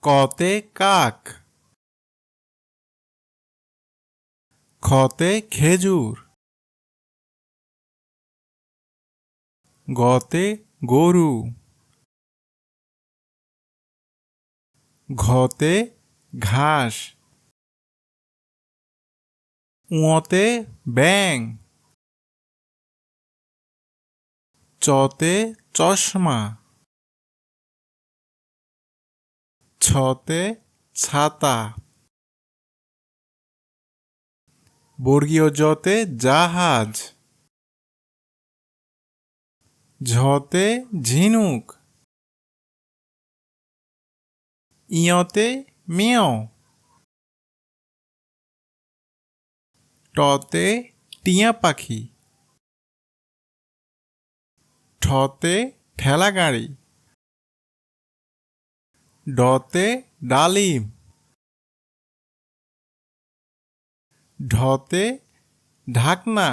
কতে কাক, খতে খেজুর, গতে গরু, ঘতে ঘাস, উঁতে ব্যাঙ, চতে চশমা, ছতে ছাতা, বর্গীয় জতে জাহাজ, ঝতে ঝিনুক, ইয়তে মেয়, টতে টিয়া পাখি, ঠতে ঠেলা গাড়ি, ডতে ডালিম, ঢতে ঢাকনা,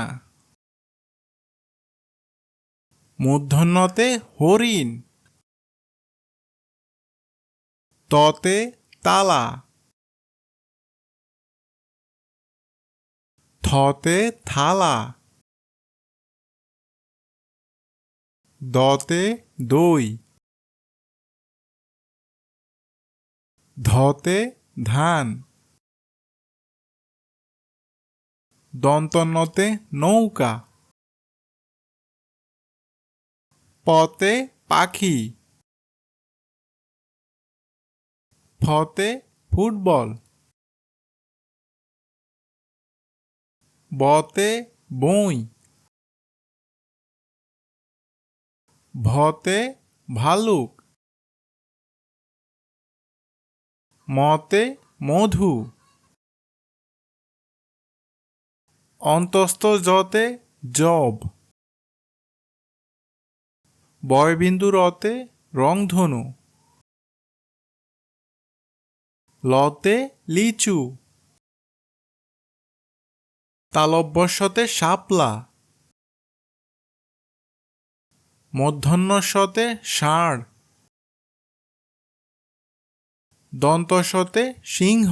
মূর্ধন্যতে হরিণ, ততে তালা, থতে থালা, দতে দই, ধতে ধান, দন্তন্যতে নৌকা, পতে পাখি, ফতে ফুটবল, বতে বই, ভতে ভালুক, মতে মধু, অন্তস্থ জতে জব, বয়বিন্দু রতে রংধনু, লতে লিচু, তালব্যস্যতে শাপলা, মূর্ধন্যস্যতে ষাঁড়, দন্তস্যতে সিংহ,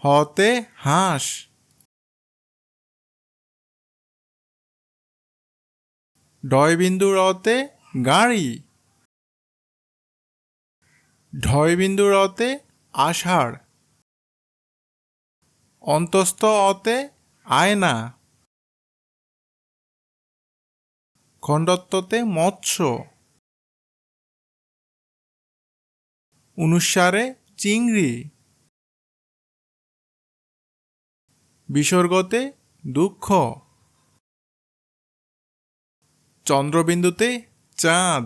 হতে হাঁস, ডয়বিন্দু রতে গাড়ি, ঢয়বিন্দু রতে আষাঢ়, অন্তস্থ অতে আয়না, খণ্ডত্বতে মৎস্য, অনুস্বারে চিংড়ি, বিসর্গতে দুঃখ, চন্দ্রবিন্দুতে চাঁদ।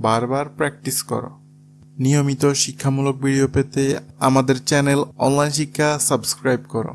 বারবার প্র্যাকটিস করো। নিয়মিত শিক্ষামূলক ভিডিও পেতে আমাদের চ্যানেল অনলাইন শিক্ষা সাবস্ক্রাইব করো।